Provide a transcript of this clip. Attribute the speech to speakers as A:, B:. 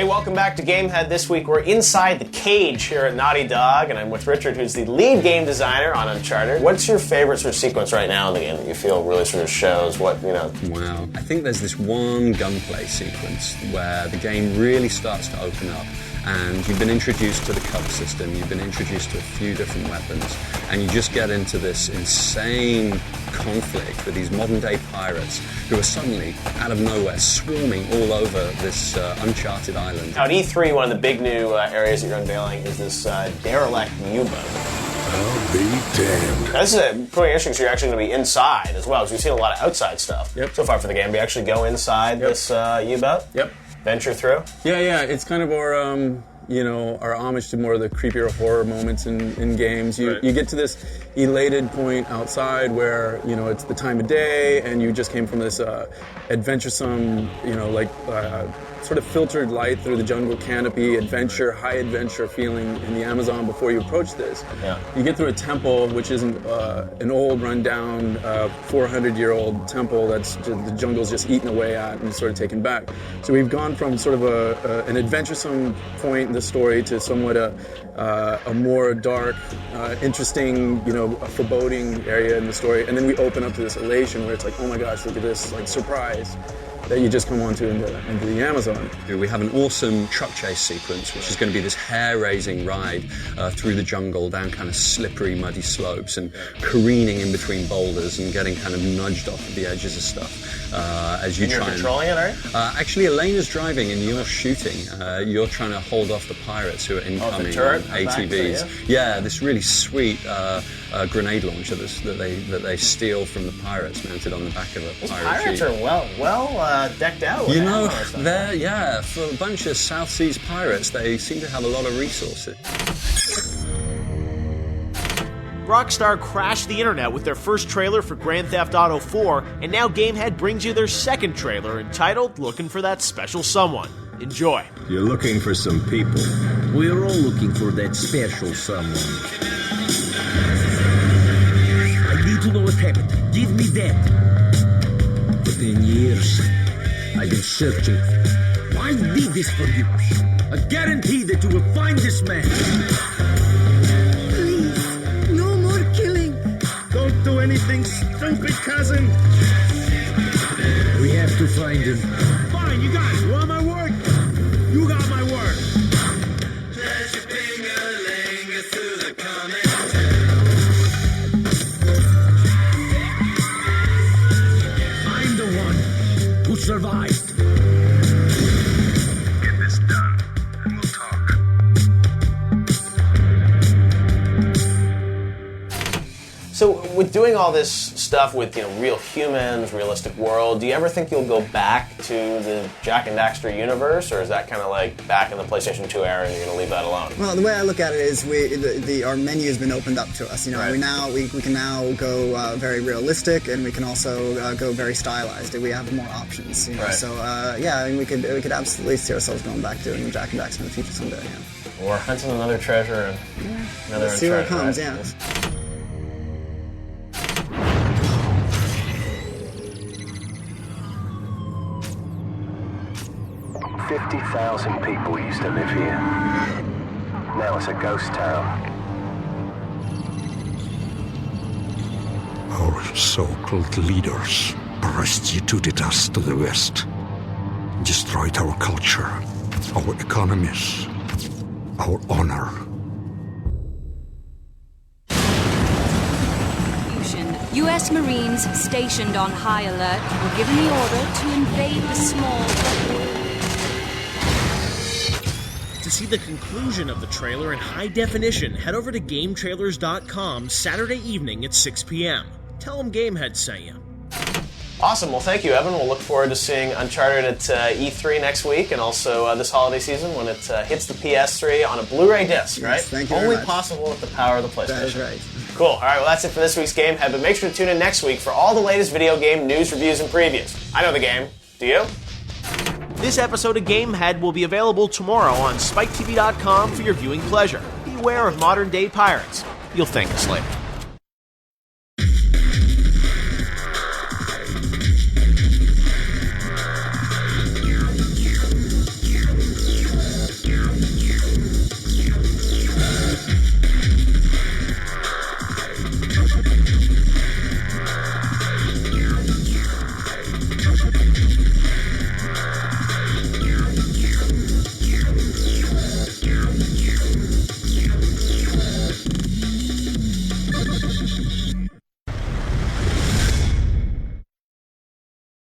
A: Hey, welcome back to Gamehead. This week we're inside the cage here at Naughty Dog, and I'm with Richard, who's the lead game designer on Uncharted. What's your favorite sort of sequence right now in the game that you feel really sort of shows what, you know?
B: Wow. I think there's this one gunplay sequence where the game really starts to open up, and you've been introduced to the cup system, you've been introduced to a few different weapons, and you just get into this insane conflict with these modern-day pirates who are suddenly, out of nowhere, swarming all over this uncharted island.
A: Now at E3, one of the big new areas that you're unveiling is this derelict U-boat.
C: I'll be damned.
A: Now, this is pretty interesting, so you're actually going to be inside as well, because we've seen a lot of outside stuff so far for the game. We actually go inside this U-boat?
B: Yep.
A: Venture through?
B: Yeah, it's kind of our, our homage to more of the creepier horror moments in games. You get to this elated point outside where, it's the time of day and you just came from this adventuresome, sort of filtered light through the jungle canopy, high adventure feeling in the Amazon before you approach this.
A: Yeah.
B: You get through a temple, which isn't an old, rundown, 400-year-old temple that's the jungle's just eaten away at and sort of taken back. So we've gone from sort of an adventuresome point in the story to somewhat a more dark, interesting, a foreboding area in the story. And then we open up to this elation where it's like, oh my gosh, look at this, surprise that you just come onto into the Amazon.
D: We have an awesome truck chase sequence, which is going to be this hair-raising ride through the jungle, down kind of slippery, muddy slopes, and careening in between boulders and getting kind of nudged off of the edges of stuff as you
A: You're
D: try
A: controlling it, are you?
D: Actually, Elena's driving and you're shooting. You're trying to hold off the pirates who are incoming
A: the turret
D: on ATVs.
A: Back,
D: yeah, this really sweet grenade launcher that they steal from the pirates, mounted on the back of a
A: These
D: pirate
A: pirates
D: jeep.
A: are well decked out with ammo and stuff.
D: For a bunch of South Seas pirates, they seem to have a lot of resources.
E: Rockstar crashed the internet with their first trailer for Grand Theft Auto 4, and now Gamehead brings you their second trailer entitled Looking for That Special Someone. Enjoy.
C: You're looking for some people.
F: We're all looking for that special someone. I need to know what happened. Give me that. For 10 years, I've been searching. I did this for you. I guarantee that you will find this man.
G: Please, no more killing.
C: Don't do anything stupid, cousin.
F: We have to find him.
C: Fine, you guys want my word? You got my word.
F: I'm the one who survived.
C: Get this done, and we'll talk.
A: So, with doing all this stuff with real humans, realistic world, do you ever think you'll go back to the Jak and Daxter universe, or is that kind of like back in the PlayStation 2 era and you're going to leave that alone?
G: Well, the way I look at it is our menu has been opened up to us.
A: Right.
G: We can now go very realistic, and we can also go very stylized. We have more options.
A: Right.
G: So we could absolutely see ourselves going back to doing Jak and Daxter in the future someday. Yeah.
A: Or hunting another treasure and another
G: Let's see where it
A: Uncharted,
G: comes.
A: right?
G: Yeah.
H: 50,000 people used to live here. Now it's a ghost town.
C: Our so-called leaders prostituted us to the West, destroyed our culture, our economies, our honor.
I: U.S. Marines stationed on high alert were given the order to invade the small...
E: To see the conclusion of the trailer in high definition, head over to GameTrailers.com Saturday evening at 6 p.m. Tell them Gamehead sent you.
A: Awesome. Well, thank you, Evan. We'll look forward to seeing Uncharted at E3 next week, and also this holiday season when it hits the PS3 on a Blu-ray disc, right?
G: Yes, thank you
A: Only
G: very much.
A: possible with the power of the PlayStation.
G: That is right.
A: Cool. All right, well, that's it for this week's Gamehead, but make sure to tune in next week for all the latest video game news, reviews, and previews. I know the game. Do you?
E: This episode of Gamehead will be available tomorrow on SpikeTV.com for your viewing pleasure. Beware of modern-day pirates. You'll thank us later.